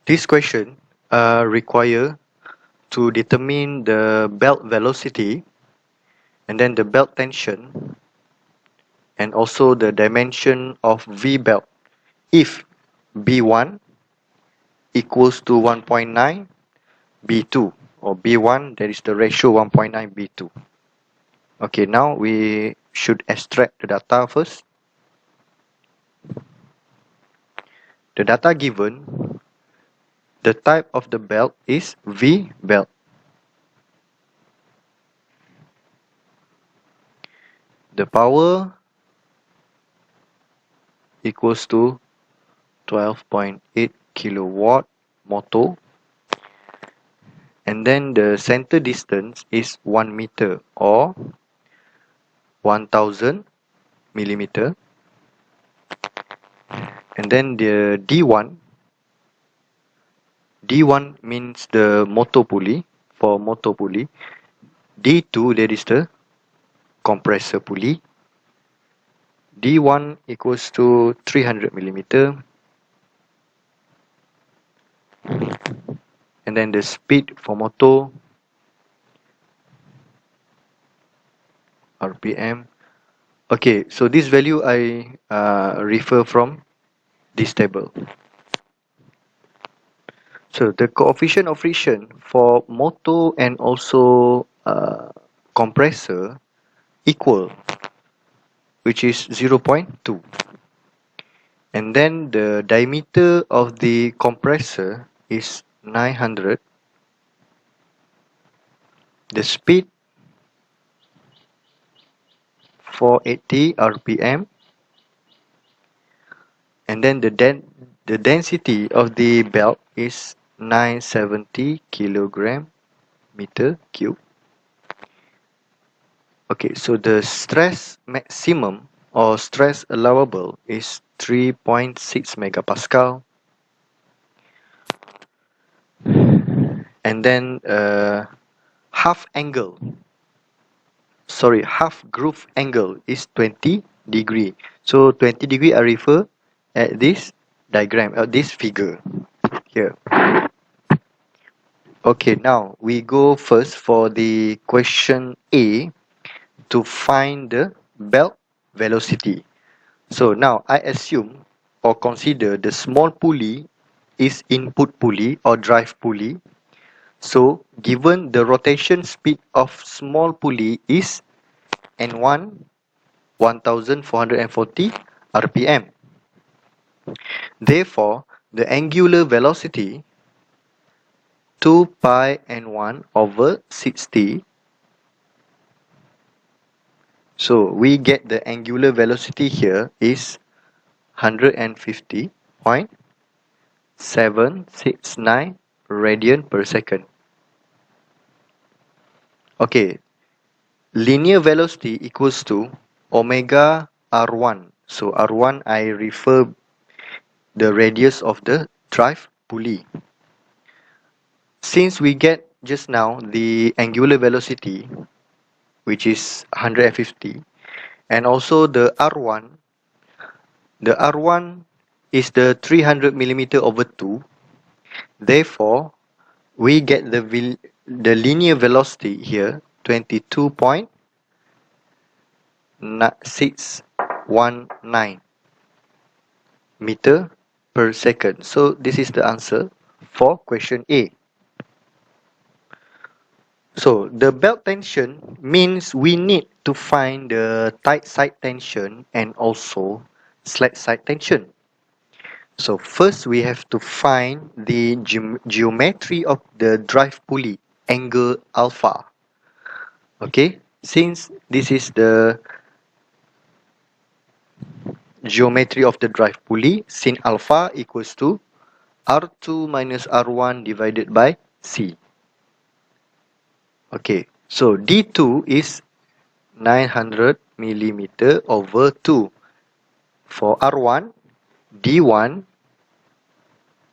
This question require to determine the belt velocity and then the belt tension and also the dimension of V belt if B1 equals to 1.9 B2 or B1, that is the ratio 1.9 B2. Okay, now we should extract the data first. The data given, the type of the belt is V belt. The power equals to 12.8 kilowatt motor, and then the center distance is 1 meter or 1000 millimeter, and then the D1 means the motor pulley. For motor pulley, D2, that is the compressor pulley. D1 equals to 300 millimeter, and then the speed for motor RPM. Okay, so this value I refer from this table. So the coefficient of friction for motor and also compressor equal, which is 0.2. And then the diameter of the compressor is 900. The speed 480 RPM. And then the density of the belt is 970 kilogram meter cube. Okay, so the stress maximum or stress allowable is 3.6 megapascal. And then half groove angle is 20 degree. So 20 degree I refer at this diagram, this figure here. Okay, now we go first for the question A to find the belt velocity. So now I assume or consider the small pulley is input pulley or drive pulley. So given the rotation speed of small pulley is N1 1440 RPM. Therefore, the angular velocity 2 pi N1 over 60. So we get the angular velocity here is 150.769 radian per second. Okay, linear velocity equals to omega R1. So R1 I refer the radius of the drive pulley. Since we get just now the angular velocity, which is 150, and also the R1 is the 300 millimeter over 2. Therefore, we get the linear velocity here 22.619 meter per second. So this is the answer for question A. So the belt tension means we need to find the tight side tension and also slack side tension. So first we have to find the geometry of the drive pulley, angle alpha. Okay, since this is the geometry of the drive pulley, sin alpha equals to R2 minus R1 divided by C. Okay, so D2 is 900 millimeter over 2. For R1, D1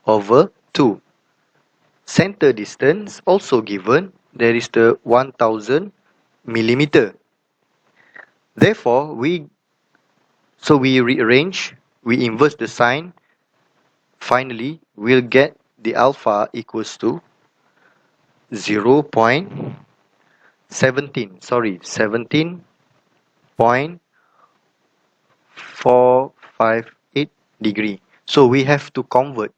over 2. Center distance also given, there is the 1000 millimeter. Therefore, we rearrange, we inverse the sign. Finally, we'll get the alpha equals to 0.17, sorry, 17.458 degree. So we have to convert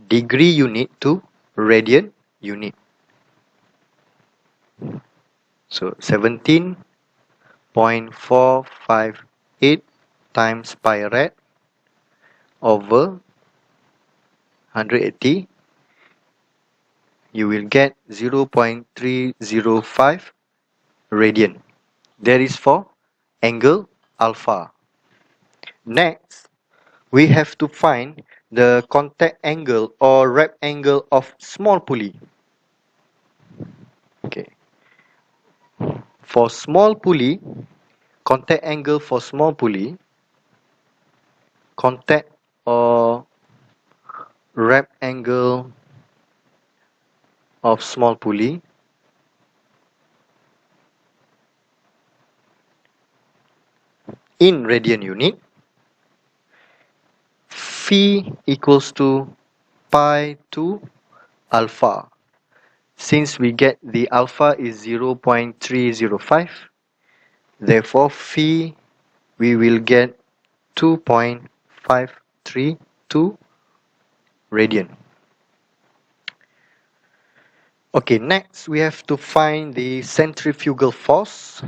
degree unit to radian unit. So 17.458 times pi rad over 180, you will get 0.305 radian. That is for angle alpha. Next, we have to find the contact angle or wrap angle of small pulley. Okay. For small pulley, contact angle for small pulley, contact or wrap angle of small pulley in radian unit, phi equals to pi to alpha. Since we get the alpha is 0.305, therefore phi we will get 2.532 radian. Okay, next we have to find the centrifugal force.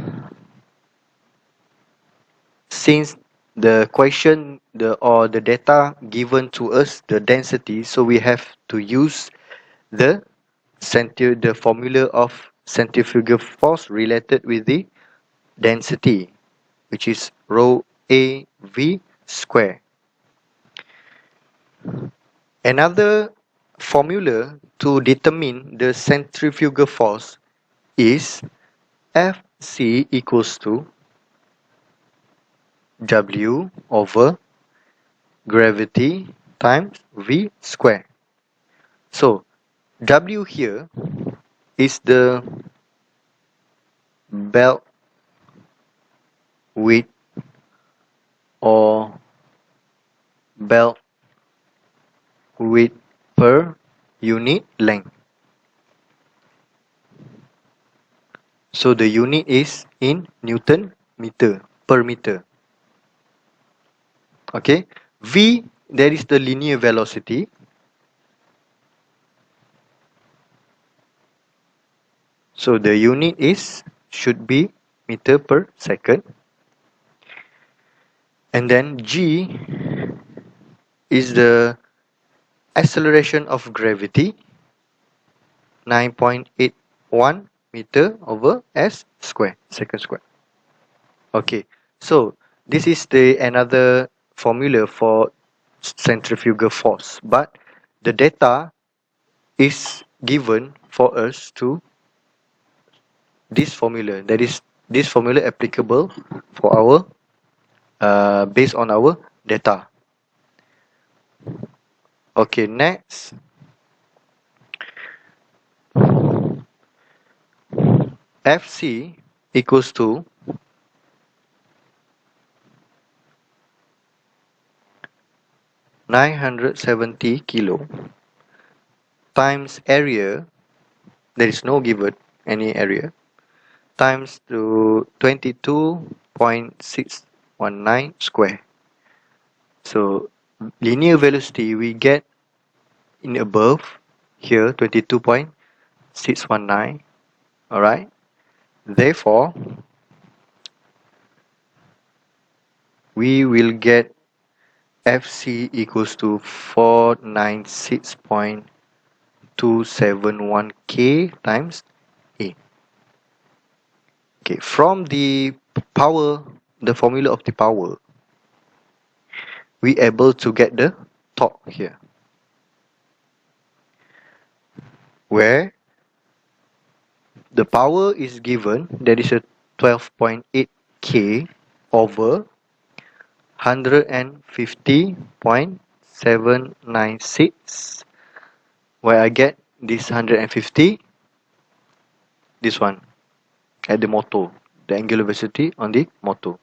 Since the question or the data given to us the density, so we have to use the formula of centrifugal force related with the density, which is rho a v square. Another formula to determine the centrifugal force is Fc equals to W over gravity times V square. So W here is the belt width or belt width per unit length. So the unit is in Newton meter per meter. Okay, V, that is the linear velocity. So the unit should be meter per second. And then G is the acceleration of gravity, 9.81 meter over s square, second square. Okay, so this is the another formula for centrifugal force, but the data is given for us to this formula. That is, this formula applicable for our based on our data. Okay, next. Fc equals to (970 kilo) times area, there is no given any area, times to 22.619 square. So linear velocity we get in above here 22.619. Alright. Therefore, we will get Fc equals to 496.271 K times A. Okay, from the power, the formula of the power, we able to get the torque here, where the power is given, that is a 12.8 K over 150.796, where I get this 150, this one, at the motor, the angular velocity on the motor.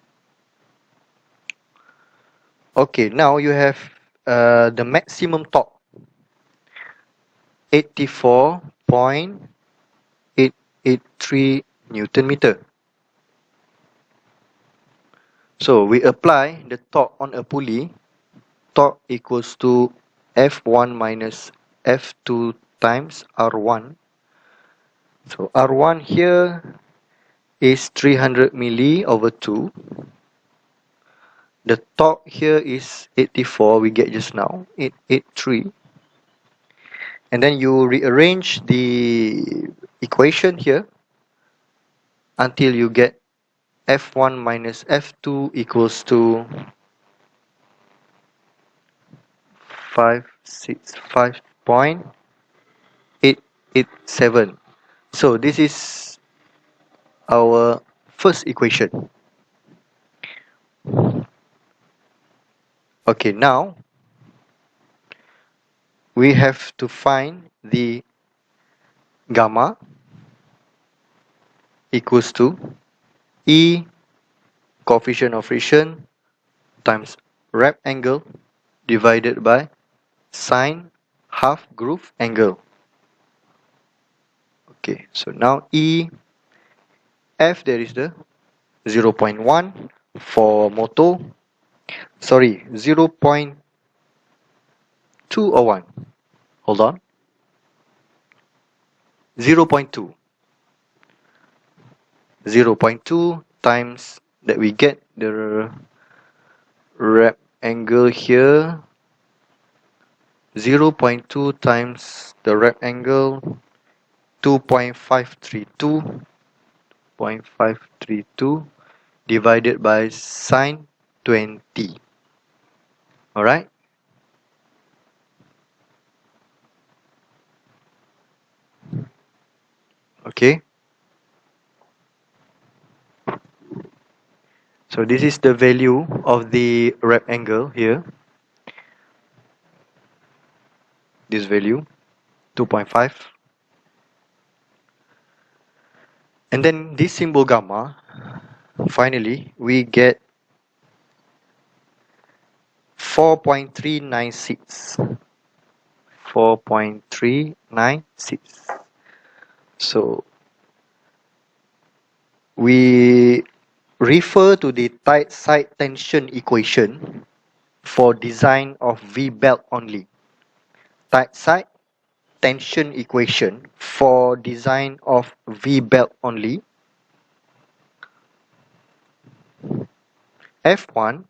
Okay, now you have the maximum torque. 84.883 Newton meter. So we apply the torque on a pulley. Torque equals to F1 minus F2 times R1. So R1 here is 300 milli over 2. The torque here is 84, we get just now, 883. And then you rearrange the equation here until you get F1 minus F2 equals to 565.887. So this is our first equation. Okay, now we have to find the gamma equals to E coefficient of friction times rep angle divided by sine half groove angle. Okay, so now F there is the 0.1 for motor, sorry, 0.2 or 1, hold on, 0.2. 0.2 times that we get the rep angle here, 0.2 times the rep angle, 2.532 divided by sine 20. Alright? Okay. So this is the value of the rep angle here. This value, 2.5. And then this symbol gamma, finally, we get 4.396. 4.396. So we refer to the tight side tension equation for design of V-belt only. Tight side tension equation for design of V-belt only. F1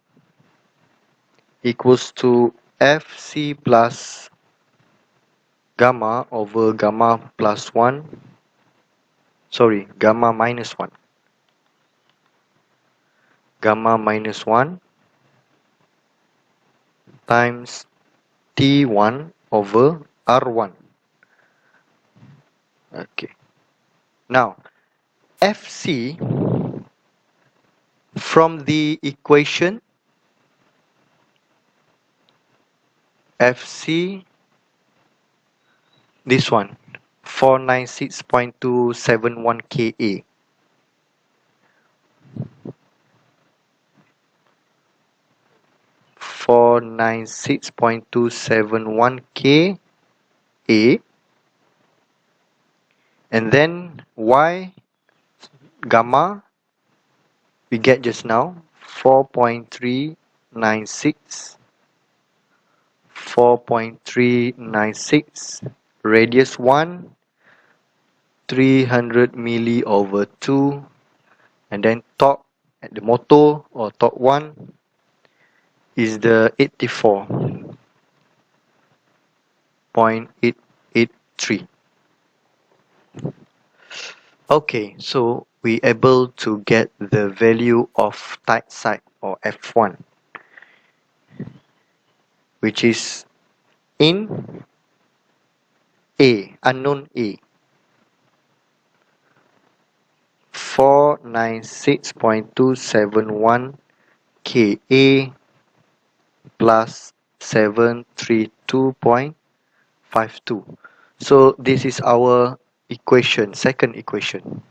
equals to Fc plus gamma over gamma plus 1, sorry, gamma minus 1. Gamma minus 1 times T1 over R1. Okay. Now, Fc from the equation, Fc, this one, 496.271 Ka. For 96.271 Ka, and then Y gamma we get just now 4.396, 4.396, radius 1, 300 milli over 2, and then torque at the motor or torque 1 is the 84.883. Okay, so we able to get the value of tight side or F1, which is in A, unknown A, 496.271 Ka plus 732.52. So this is our equation, second equation.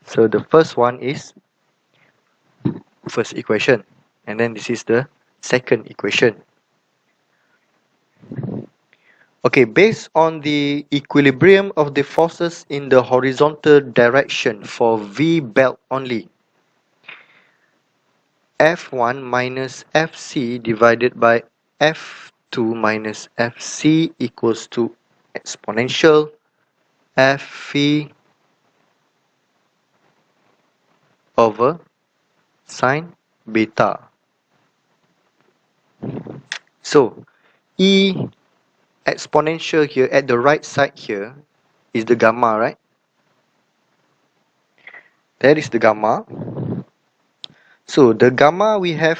So the first one is first equation, and then this is the second equation. Okay, based on the equilibrium of the forces in the horizontal direction for V belt only, F1 minus Fc divided by F2 minus Fc equals to exponential Fv over sine beta. So, E exponential here at the right side here is the gamma, right? That is the gamma. So, the gamma we have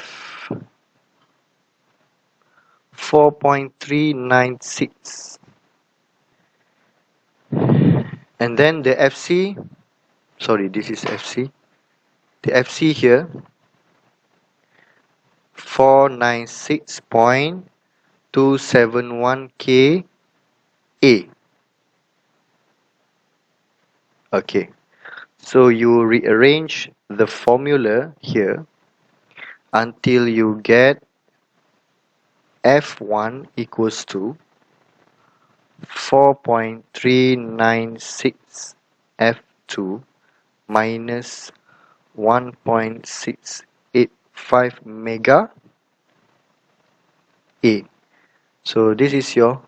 4.396. And then the Fc, sorry, this is Fc. The Fc here 496.271 Ka. Okay, so you rearrange the formula here until you get F1 equals to 4.396 F2 minus 1.685 mega A. So this is your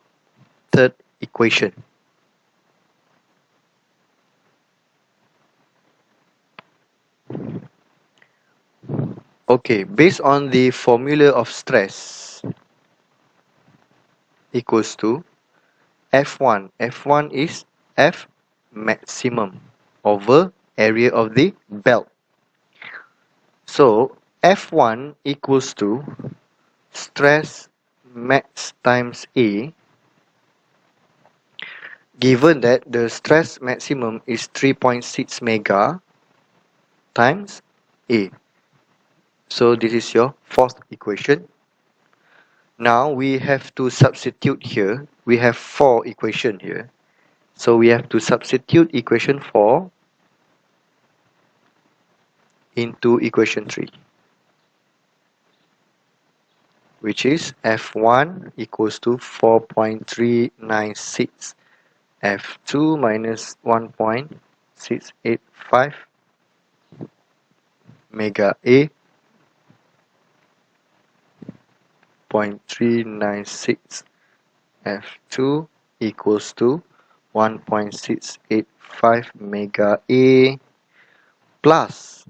third equation. Okay, based on the formula of stress equals to F1. F1 is F maximum over area of the belt. So F1 equals to stress max times A, given that the stress maximum is 3.6 mega times A. So this is your fourth equation. Now we have to substitute here. We have 4 equations here. So we have to substitute equation 4 into equation 3, which is F1 equals to 4.396 F2 minus 1.685 mega A, 0.396 F2 equals to 1.685 mega A plus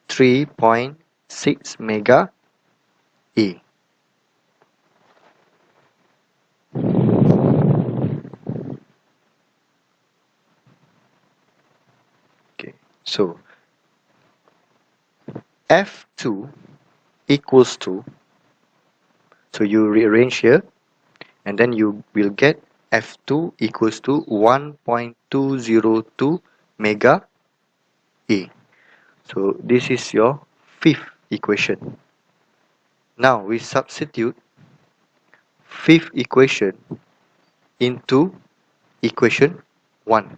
3.6 mega A. Okay, so F2 equals to, so you rearrange here and then you will get F2 equals to 1.202 mega A. So this is your fifth equation. Now we substitute fifth equation into equation 1.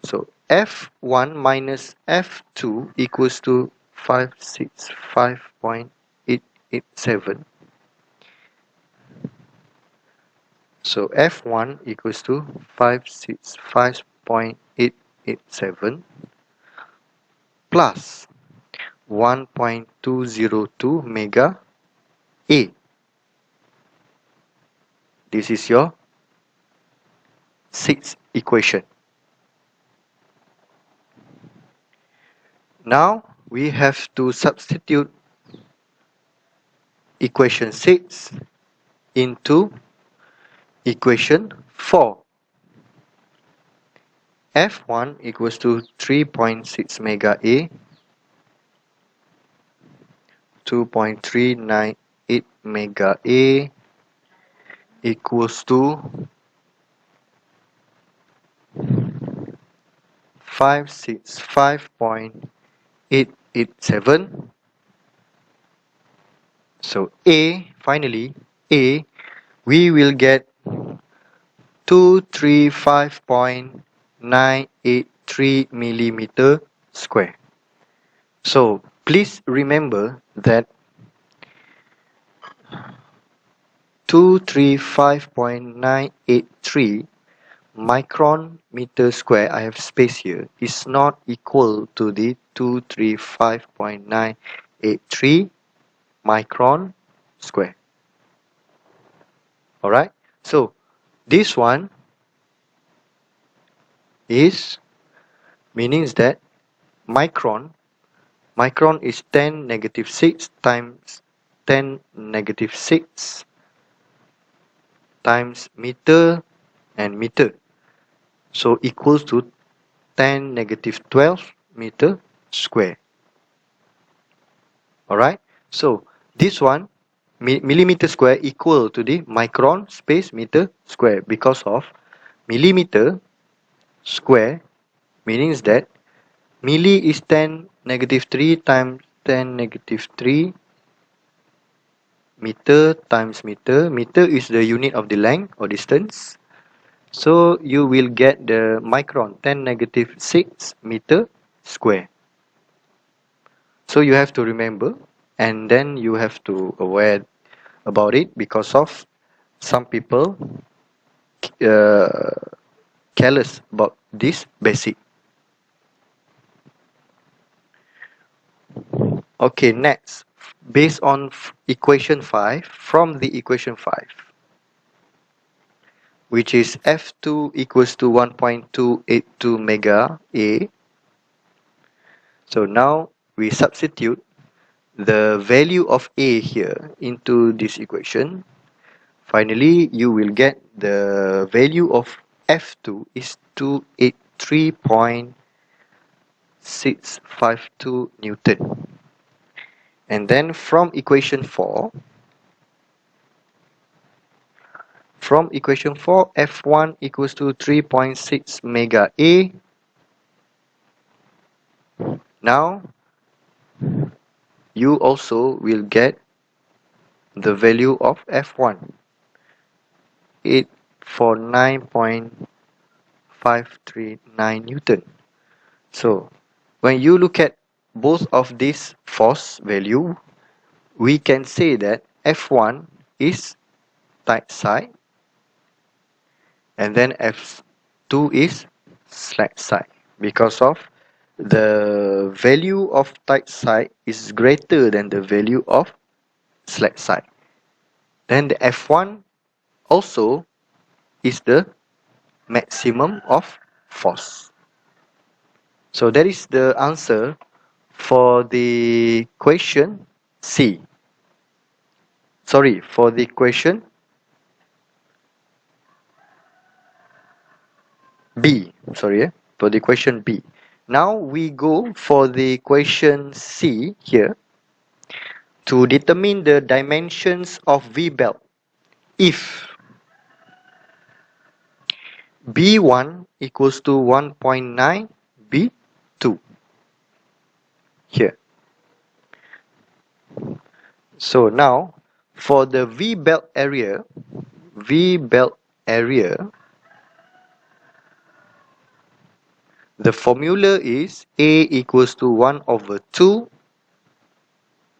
So F1 minus F2 equals to 565.887. So F1 equals to 565.887 plus 1.202 mega A. This is your sixth equation. Now we have to substitute equation 6 into equation 4. F1 equals to 3.6 mega A, 2.398 mega A equals to 565.887. So A, finally, A, we will get 235.983 millimeter square. So please remember that 235.983 micron meter square, I have space here, is not equal to the 235.983 micron square. Alright, so this one is meaning that micron is 10 negative 6 times 10 negative 6 times meter and meter, so equals to 10 negative 12 meter square. Alright, so this one millimeter square equal to the micron space meter square, because of millimeter square means that milli is 10 negative 3 times 10 negative 3 meter times meter. Meter is the unit of the length or distance. So you will get the micron 10 negative 6 meter square. So you have to remember, and then you have to aware about it, because of some people careless about this basic. Okay, next, based on equation 5, from the equation 5, which is F2 equals to 1.282 mega A. So now we substitute the value of A here into this equation. Finally, you will get the value of F2 is 283.652 Newton. And then from equation 4, F1 equals to 3.6 mega A. Now, you also will get the value of F1, 849.539 Newton. So, when you look at both of these force value, we can say that F1 is tight side, and then F2 is slack side, because of the value of tight side is greater than the value of slack side. Then the F1 also is the maximum of force. So that is the answer for the question C. Sorry, for the question B. Sorry, for the question B. Now we go for the question C here. To determine the dimensions of V belt, if B1 equals to 1.9 B2 here. So now for the V belt area, the formula is A equals to 1 over 2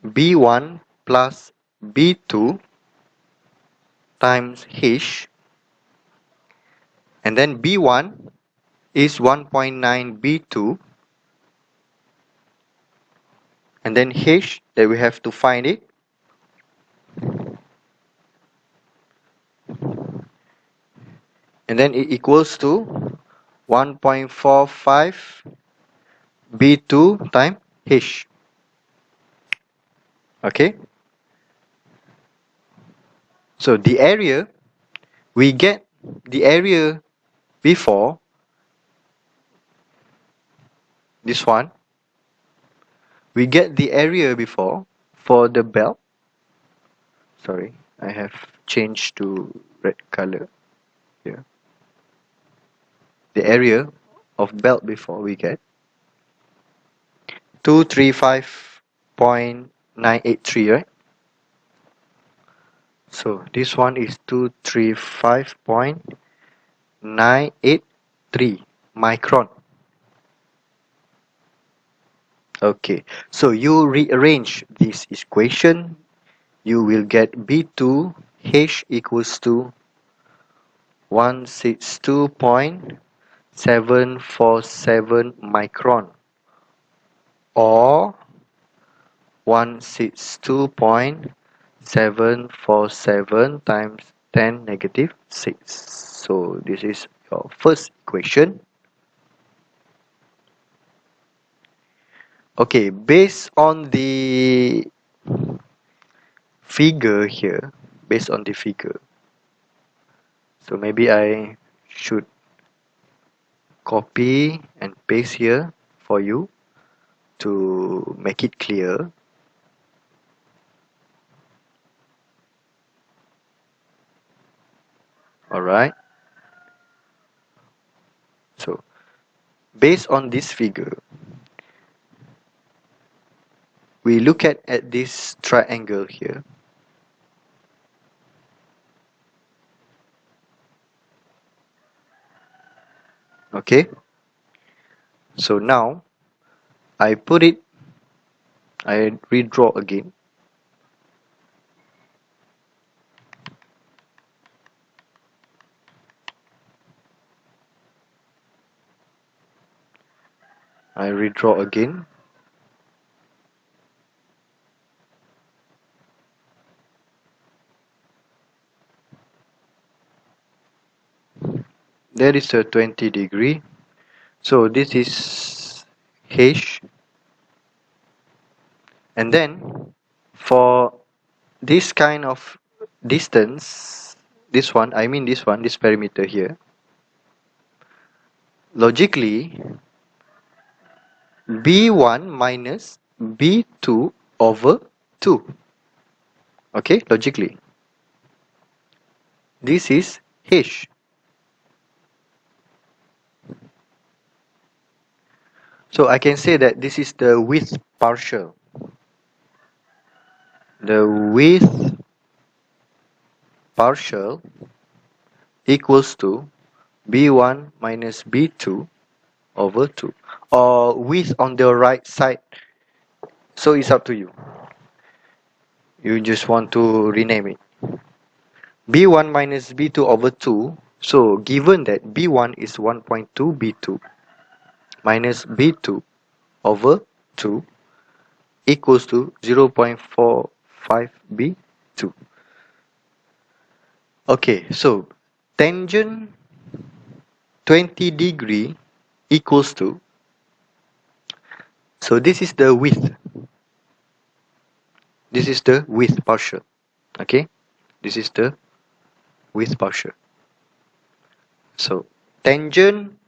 B1 plus B2 times H, and then B1 is 1.9 B2, and then H that we have to find it, and then it equals to 1.45 B2 times H. Okay, so the area, we get the area before this one, we get the area before for the belt. Sorry, I have changed to red color here. The area of belt before we get 235.983, right? So this one is 235.983 micron. Okay, so you rearrange this equation, you will get B2 H equals to 162.747 micron, or 162.747 times 10 negative 6. So this is your first equation. Okay, based on the figure here, so maybe I should copy and paste here for you to make it clear. Alright, so based on this figure, we look at this triangle here. Okay, so now I redraw again. I redraw again. There is a 20 degree. So this is H. And then for this kind of distance, this parameter here, logically, B1 minus B2 over 2. Okay, logically. This is H. So I can say that this is the width partial. The width partial equals to B1 minus B2 over 2. Or width on the right side. So it's up to you. You just want to rename it. B1 minus B2 over 2. So given that B1 is 1.2 B2 minus B2 over 2 equals to 0.45 B2. Okay, so tangent 20 degree equals to, so this is the width. This is the width partial. Okay, this is the width partial. So tangent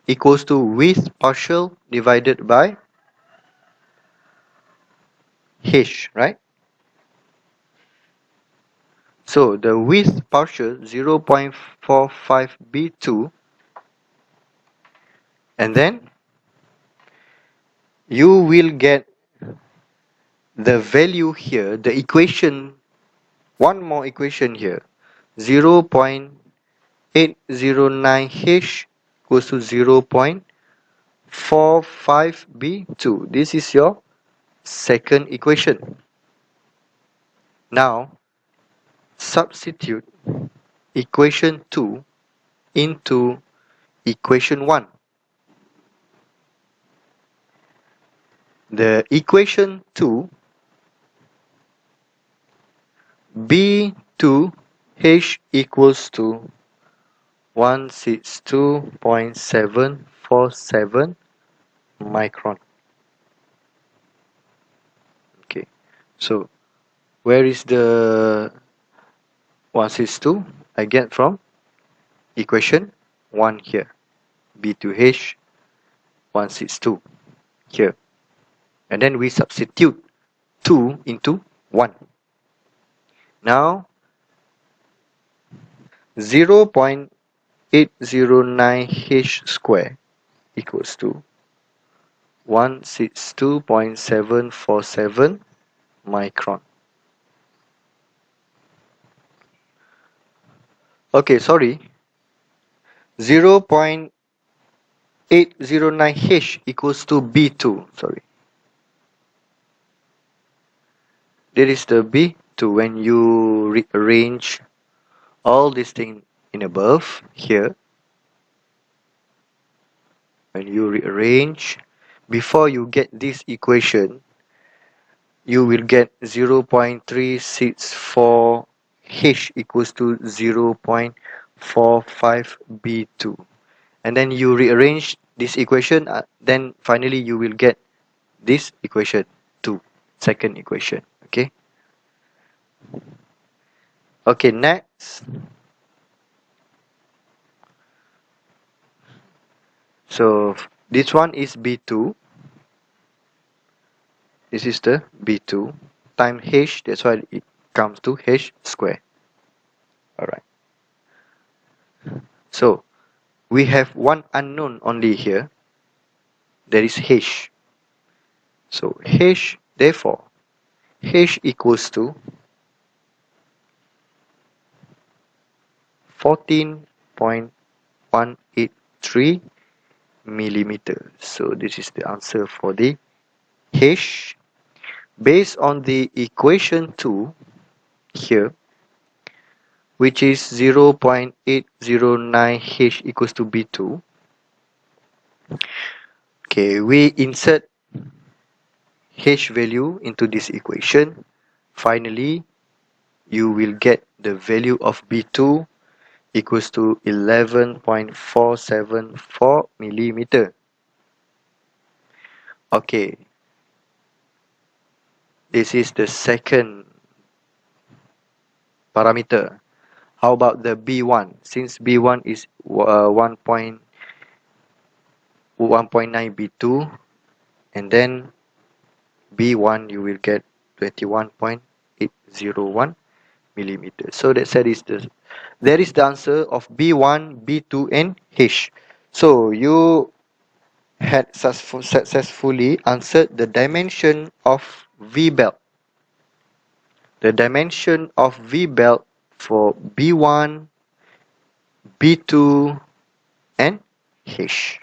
equals to width partial divided by H, right? So the width partial 0.45 B2, and then you will get the value here, the equation, one more equation here, 0.809H equals to 0.45 B2. This is your second equation. Now substitute equation 2 into equation 1. The equation 2, B2H equals to 162.747 micron. Okay, so where is the 162? I get from equation 1 here. B2H 162 here. And then we substitute 2 into 1. Now 0.809H square equals to 162.747 micron. Okay, sorry. 0.809H equals to B2. Sorry. There is the B2. B2. When you rearrange all these things in above here, when you rearrange, before you get this equation, you will get 0.364 H equals to 0.45 B2. And then you rearrange this equation, then finally you will get this equation 2, second equation. Okay, next. So this one is B2. This is the B2 times H, that's why it comes to H square. Alright. So we have one unknown only here. That is H. So H, therefore, H equals to 14.183 millimeter. So this is the answer for the H. Based on the equation 2 here, which is 0.809 H equals to B2. Okay, we insert H value into this equation. Finally, you will get the value of B2 equals to 11.474 millimeter. Okay, this is the second parameter. How about the B1? Since B1 is 1.9 B2, and then B1 you will get 21.801 millimeters. So that is the answer of B1, B2 and H. So you had successfully answered the dimension of V belt. The dimension of V belt for B1, B2 and H.